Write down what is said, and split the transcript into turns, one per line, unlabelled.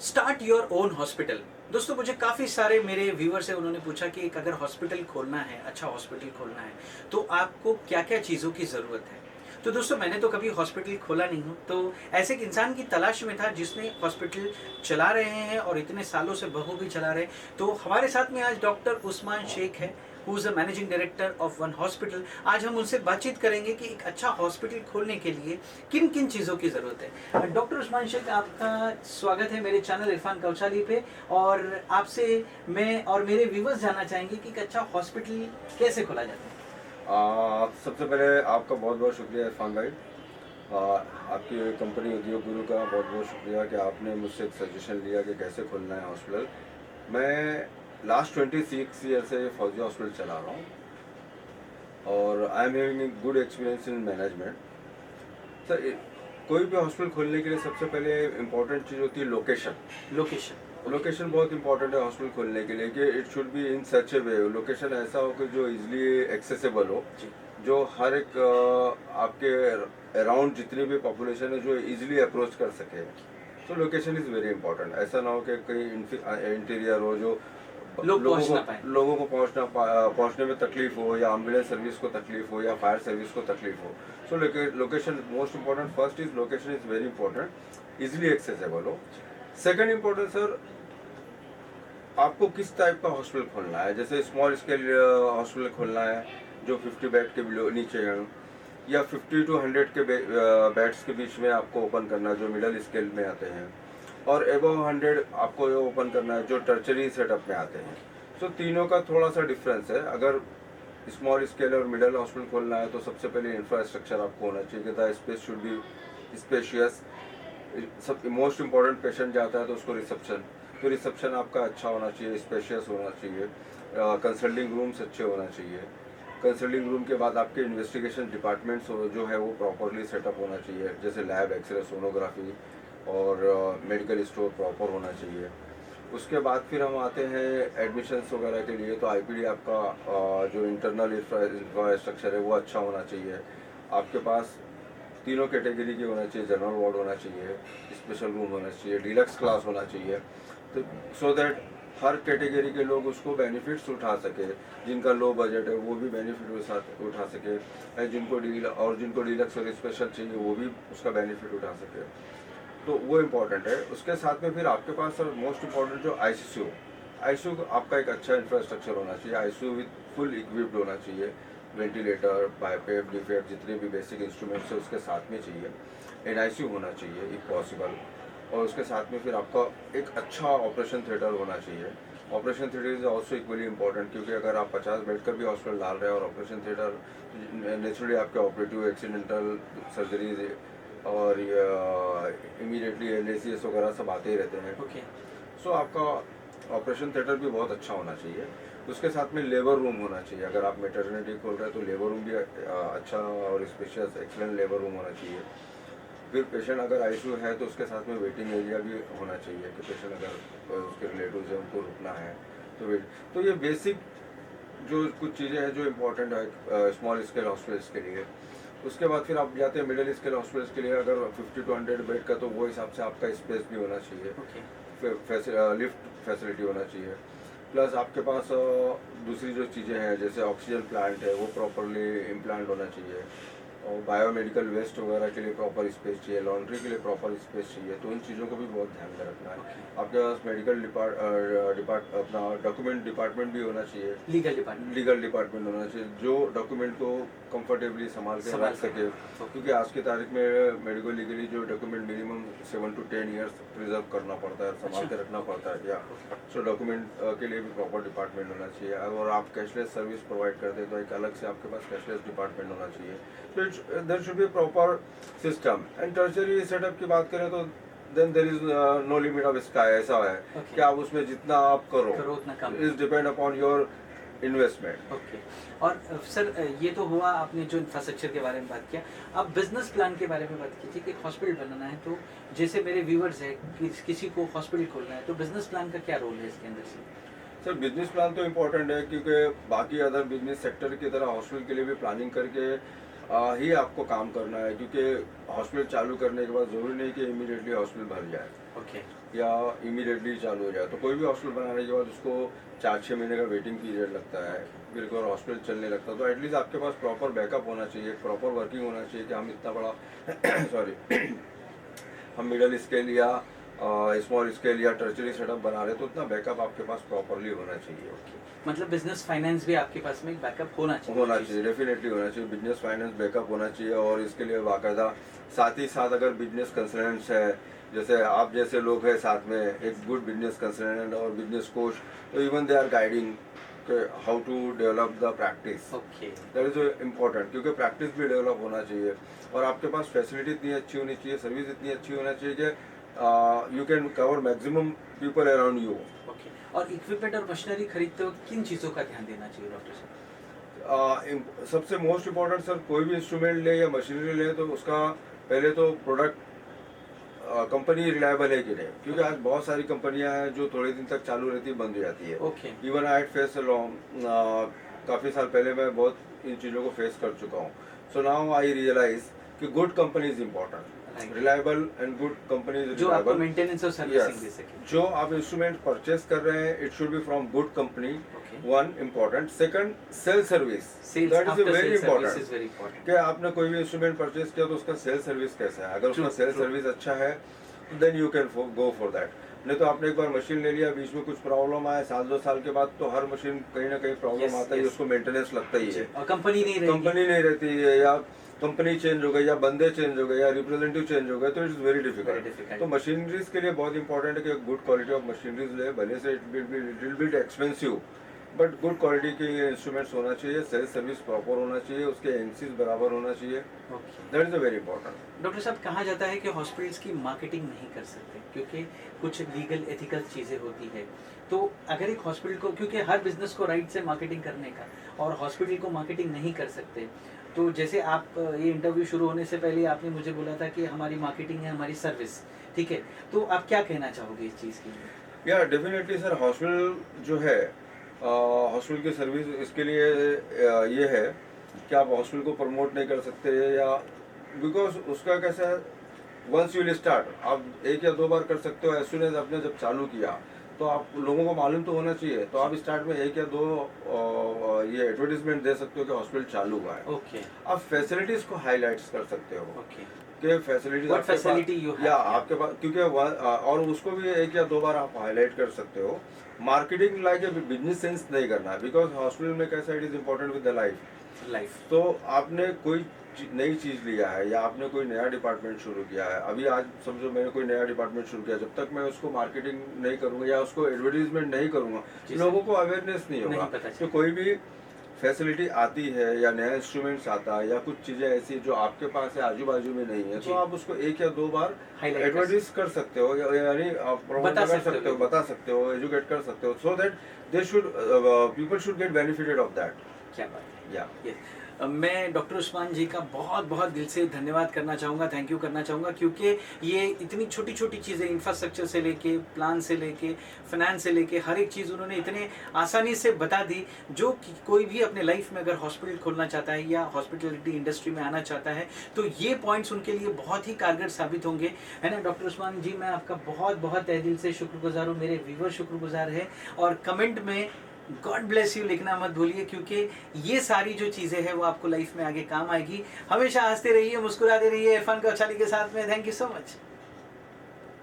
Start your own hospital. दोस्तों, मुझे काफ़ी सारे मेरे व्यूवर्स हैं, उन्होंने पूछा कि एक अगर हॉस्पिटल खोलना है, अच्छा हॉस्पिटल खोलना है, तो आपको क्या-क्या चीज़ों की ज़रूरत है? तो दोस्तों, मैंने तो कभी हॉस्पिटल खोला नहीं हूँ, तो ऐसे एक इंसान की तलाश में था जिसने हॉस्पिटल चला रहे हैं और इतने सालों से बखूबी चला रहे हैं। तो हमारे साथ में आज डॉक्टर उस्मान शेख हैं, who is the managing director of one hospital. आज हम उनसे बातचीत करेंगे कि एक अच्छा हॉस्पिटल खोलने के लिए किन-किन चीज़ों की ज़रूरत है। डॉक्टर उस्मान शेख, आपका स्वागत है मेरे चैनल इरफान कौशाली पे। और आपसे मैं और मेरे व्यूवर्स जानना चाहेंगे कि एक अच्छा हॉस्पिटल कैसे खोला जाता है?
सबसे पहले आपका बहुत बहुत शुक्रिया इरफान भाई। आपकी कंपनी उद्योग गुरु का बहुत बहुत शुक्रिया कि आपने मुझसे एक सजेशन लिया कि कैसे खोलना है हॉस्पिटल। मैं लास्ट 26 ईयर से फौजी हॉस्पिटल चला रहा हूँ और I am having good experience in management. Sir, कोई भी हॉस्पिटल खोलने के लिए सबसे पहले इम्पोर्टेंट चीज़ होती है लोकेशन।
लोकेशन। ओके।
लोकेशन बहुत इंपॉर्टेंट है हॉस्पिटल खोलने के लिए कि it should be in such A way, location ऐसा हो कि जो इजीली एक्सेसिबल हो,
जी।
जो हर एक आपके अराउंड जितनी भी पॉपुलेशन है जो इजीली अप्रोच कर सके। तो लोकेशन इज़ वेरी इंपॉर्टेंट। ऐसा ना हो कि कहीं इंटीरियर हो जो
लोग
लोगों
पहुँच
को
ना पाएँ।
लोगों को पहुंचने में तकलीफ हो, या एम्बुलेंस सर्विस को तकलीफ हो, या फायर सर्विस को तकलीफ हो। सो location most important. First is location is very important, easily accessible हो। सेकंड इंपॉर्टेंट सर, आपको किस टाइप का हॉस्पिटल खोलना है। जैसे स्मॉल स्केल हॉस्पिटल खोलना है जो 50 बेड के नीचे है, या 50 to 100 के बेड्स के बीच में आपको ओपन करना है जो मिडल स्केल में आते हैं, और एबव 100 आपको ओपन करना है जो टर्चरी सेटअप में आते हैं। सो तीनों का थोड़ा सा डिफरेंस है। अगर स्मॉल स्केल और मिडल हॉस्पिटल खोलना है तो सबसे पहले इंफ्रास्ट्रक्चर आपको होना चाहिए कि the space should be spacious. सब मोस्ट इम्पॉर्टेंट पेशेंट जाता है तो उसको रिसेप्शन, तो रिसेप्शन आपका अच्छा होना चाहिए, स्पेशियस होना चाहिए। कंसल्टिंग रूम्स अच्छे होना चाहिए। कंसल्टिंग रूम के बाद आपके इन्वेस्टिगेशन डिपार्टमेंट्स जो है वो प्रॉपरली सेटअप होना चाहिए, जैसे लैब, एक्सरे, सोनोग्राफी और मेडिकल स्टोर प्रॉपर होना चाहिए। उसके बाद फिर हम आते हैं एडमिशन्स वगैरह के लिए, तो आईपीडी आपका जो इंटरनल इंफ्रास्ट्रक्चर है वो अच्छा होना चाहिए। आपके पास तीनों कैटेगरी के होना चाहिए, जनरल वार्ड होना चाहिए, स्पेशल रूम होना चाहिए, डिलक्स क्लास होना चाहिए, तो सो दैट हर कैटेगरी के लोग उसको बेनिफिट्स उठा सके। जिनका लो बजट है वो भी बेनिफिट उठा सके, जिनको डिलक्स और स्पेशल चाहिए वो भी उसका बेनिफिट उठा सके। तो वो इम्पोर्टेंट है। उसके साथ में फिर आपके पास सर मोस्ट इम्पॉर्टेंट जो आईसीयू, आईसीयू आपका एक अच्छा इंफ्रास्ट्रक्चर होना चाहिए। आईसीयू विद फुल इक्विप्ड होना चाहिए, वेंटिलेटर, बाईपेप, डीफेप, जितने भी बेसिक इंस्ट्रूमेंट्स है उसके साथ में चाहिए। एनआईसीयू होना चाहिए इफ पॉसिबल। और उसके साथ में फिर आपका एक अच्छा ऑपरेशन थिएटर होना चाहिए। Operation theatre is also equally important, क्योंकि अगर आप 50 बेड का भी हॉस्पिटल डाल रहे हैं और ऑपरेशन थिएटर, नेचुरली आपके ऑपरेटिव, एक्सीडेंटल सर्जरीज और इमीडिएटली एलएसीएस वगैरह सब आते ही रहते हैं।
ओके।
सो आपका ऑपरेशन थिएटर भी बहुत अच्छा होना चाहिए। उसके साथ में लेबर रूम होना चाहिए। अगर आप मेटर्निटी खोल रहे हैं तो लेबर रूम भी अच्छा और स्पेशियस एक्सीलेंट लेबर रूम होना चाहिए। फिर पेशेंट अगर आईसीयू है तो उसके साथ में वेटिंग एरिया भी होना चाहिए कि पेशेंट अगर उसके रिलेटिव्स हैं उनको रुकना है तो वेट। तो ये बेसिक जो कुछ चीज़ें हैं जो इम्पोर्टेंट है स्मॉल स्केल हॉस्पिटल्स के लिए। उसके बाद फिर आप जाते हैं मिडिल स्केल हॉस्पिटल्स के लिए। अगर 50 to 100 बेड का, तो वो हिसाब से आपका स्पेस भी होना चाहिए,
ओके।
लिफ्ट फैसिलिटी होना चाहिए। प्लस आपके पास दूसरी जो चीज़ें हैं जैसे ऑक्सीजन प्लांट है वो प्रॉपरली इम्प्लांट होना चाहिए, और बायोमेडिकल वेस्ट वगैरह के लिए प्रॉपर स्पेस चाहिए, लॉन्ड्री के लिए प्रॉपर स्पेस चाहिए। तो इन चीज़ों को भी बहुत ध्यान में रखना है।
ओके।
आपके पास मेडिकल अपना डॉक्यूमेंट डिपार्टमेंट भी होना चाहिए,
लीगल डिपार्टमेंट।
लीगल डिपार्टमेंट होना चाहिए जो डॉक्यूमेंट को कंफर्टेबली संभाल के
संभाल
रख सके।
सके।
क्योंकि आज की तारीख में मेडिकल लीगली जो document minimum 7 to 10 years preserve करना पड़ता है, संभाल के रखना पड़ता है। या सो डॉक्यूमेंट के लिए भी प्रॉपर डिपार्टमेंट होना चाहिए। और आप कैशलेस सर्विस प्रोवाइड करते हैं तो एक अलग से आपके पास कैशलेस डिपार्टमेंट होना चाहिए। तो there should be proper system. And tertiary setup की बात करें तो then there is no limit of sky. ऐसा है
Okay.
कि आप उसमें जितना आप
करो उतना कम है।
Is depend upon your investment.
Okay. और सर, ये तो हुआ आपने जो इंफ्रास्ट्रक्चर के बारे में बात किया। अब बिजनेस प्लान के बारे में बात कीजिए कि एक हॉस्पिटल बनाना है, तो जैसे मेरे व्यूवर्स हैं, किसी को हॉस्पिटल खोलना है, तो बिजनेस प्लान का क्या रोल है इसके अंदर से?
सर, बिजनेस प्लान तो इम्पोर्टेंट है, क्योंकि बाकी अदर बिजनेस सेक्टर की तरह हॉस्पिटल के लिए भी प्लानिंग करके ही आपको काम करना है। क्योंकि हॉस्पिटल चालू करने के बाद ज़रूरी नहीं कि इमीडिएटली हॉस्पिटल भर जाए।
ओके।
या इमीडिएटली चालू हो जाए। तो कोई भी हॉस्पिटल बनाने के बाद उसको 4-6 महीने का वेटिंग पीरियड लगता है, फिर एक बार हॉस्पिटल चलने लगता है। तो एटलीस्ट आपके पास प्रॉपर बैकअप होना चाहिए, प्रॉपर वर्किंग होना चाहिए कि हम इतना बड़ा सॉरी हम मिडल स्केल या स्मॉल स्केल या टर्चरी सेटअप बना रहे, तो उतना बैकअप आपके पास प्रॉपरली होना चाहिए।
मतलब बिजनेस फाइनेंस भी आपके पास में एक बैकअप होना चाहिए।
डेफिनेटली होना चाहिए। बिजनेस फाइनेंस बैकअप होना चाहिए, और इसके लिए बाकायदा साथ ही साथ अगर बिजनेस कंसल्टेंट्स है, जैसे आप जैसे लोग हैं साथ में, एक गुड बिजनेस कंसल्टेंट और बिजनेस कोच, तो even they are guiding how to develop the practice.
Okay,
that is important, क्योंकि प्रैक्टिस भी डेवलप होना चाहिए और आपके पास फैसिलिटी इतनी अच्छी होनी चाहिए, सर्विस इतनी अच्छी होना चाहिए कि you can cover maximum people around you.
Okay. और इक्विपमेंट और मशीनरी खरीदते वक्त किन चीज़ों का ध्यान देना चाहिए डॉक्टर साहब?
सबसे मोस्ट इम्पोर्टेंट सर, कोई भी इंस्ट्रूमेंट ले या मशीनरी ले तो उसका पहले तो प्रोडक्ट कंपनी रिलायबल है कि नहीं, क्योंकि आज बहुत सारी कंपनियां हैं जो थोड़े दिन तक चालू रहती है, बंद हो जाती है।
ओके।
इवन आई फेस काफ़ी साल पहले मैं बहुत इन चीज़ों को फेस कर चुका हूँ। सो नाउ आई रियलाइज कि good company is important, reliable and good company
जो आपको मेंटेनेंस और सर्विसिंग दे सके।
जो आप इंस्ट्रूमेंट परचेस कर रहे हैं, it should be from good company, one important. Second, sale service, that is very important. कि आपने कोई भी इंस्ट्रूमेंट परचेस किया तो उसका सेल सर्विस कैसा है, अगर उसका सेल सर्विस अच्छा है then you can go for that. नहीं तो आपने एक बार मशीन ले लिया, बीच में कुछ प्रॉब्लम आया, 1-2 साल के बाद तो हर मशीन कहीं ना कहीं प्रॉब्लम आता है, उसको मेंटेनेंस लगता ही है,
और कंपनी
नहीं रहती है, या कंपनी चेंज हो गई, या बंदे चेंज हो गए, या रिप्रेजेंटेटिव चेंज हो गए, तो इट इज वेरी डिफिकल्ट। तो मशीनरीज के लिए बहुत इंपॉर्टेंट है कि गुड क्वालिटी ऑफ मशीनरीज ले, भले से it will be expensive, but good quality के इंस्ट्रूमेंट्स होना चाहिए, सेल्स सर्विस प्रॉपर होना चाहिए, उसके एमसीज बराबर होना चाहिए, that is very important.
Doctor साहब, कहा जाता है कि हॉस्पिटल्स की मार्केटिंग नहीं कर सकते क्योंकि कुछ लीगल एथिकल चीज़ें होती है। तो अगर एक हॉस्पिटल को, क्योंकि हर बिजनेस को राइट से मार्केटिंग करने का, और हॉस्पिटल को मार्केटिंग नहीं कर सकते, तो जैसे आप ये इंटरव्यू शुरू होने से पहले आपने मुझे बोला था कि हमारी मार्केटिंग है हमारी सर्विस, ठीक है, तो आप क्या कहना चाहोगे इस चीज़ के लिए?
या डेफिनेटली सर, हॉस्पिटल जो है, हॉस्पिटल की सर्विस इसके लिए ये है कि आप हॉस्पिटल को प्रमोट नहीं कर सकते, या बिकॉज उसका कैसा है, वंस यू विल स्टार्ट, आप 1 या 2 बार कर सकते हो, एज सुन एज आपने जब चालू किया तो आप लोगों को मालूम तो होना चाहिए, तो आप स्टार्ट में 1 या 2 ये एडवर्टीजमेंट दे सकते हो कि हॉस्पिटल चालू हुआ है।
ओके।
आप फैसिलिटीज को हाईलाइट्स कर सकते हो।
ओके।
कि फैसिलिटीज आपके पास, क्योंकि और उसको भी 1 या 2 बार आप हाईलाइट कर सकते हो। Marketing like a business sense नहीं करना है, बिकॉज हॉस्पिटल में कैसा, it is important with the life. तो आपने कोई नई चीज़ लिया है या आपने कोई नया डिपार्टमेंट शुरू किया है, अभी आज समझो मैंने कोई नया डिपार्टमेंट शुरू किया, जब तक मैं उसको मार्केटिंग नहीं करूँगा या उसको एडवर्टीजमेंट नहीं करूँगा, लोगों को अवेयरनेस नहीं होगा। तो कोई भी फैसिलिटी आती है या नया इंस्ट्रूमेंट्स आता है या कुछ चीज़ें ऐसी जो आपके पास है, आजू बाजू में नहीं है, तो आप उसको 1 या 2 बार एडवर्टाइज कर सकते हो, यानी प्रमोट कर सकते हो, बता सकते हो, एजुकेट कर सकते हो, so that they should people should get benefited of that.
क्या बात है। मैं डॉक्टर उस्मान जी का बहुत बहुत दिल से धन्यवाद करना चाहूँगा, थैंक यू करना चाहूँगा, क्योंकि ये इतनी छोटी छोटी चीज़ें, इंफ्रास्ट्रक्चर से लेके, प्लान से लेके, फाइनेंस से लेके, हर एक चीज़ उन्होंने इतने आसानी से बता दी, जो कोई भी अपने लाइफ में अगर हॉस्पिटल खोलना चाहता है या हॉस्पिटलिटी इंडस्ट्री में आना चाहता है, तो ये पॉइंट्स उनके लिए बहुत ही कारगर साबित होंगे, है ना डॉक्टर उस्मान जी। मैं आपका बहुत बहुत तहे दिल से शुक्रगुजार हूँ, मेरे व्यूवर शुक्रगुजार है, और कमेंट में गॉड ब्लेस यू लिखना मत भूलिए, क्योंकि ये सारी जो चीज़ें हैं वो आपको लाइफ में आगे काम आएगी। हमेशा हंसते रहिए, मुस्कुराते रहिए, इरफान कौशाली के साथ में। Thank you so much.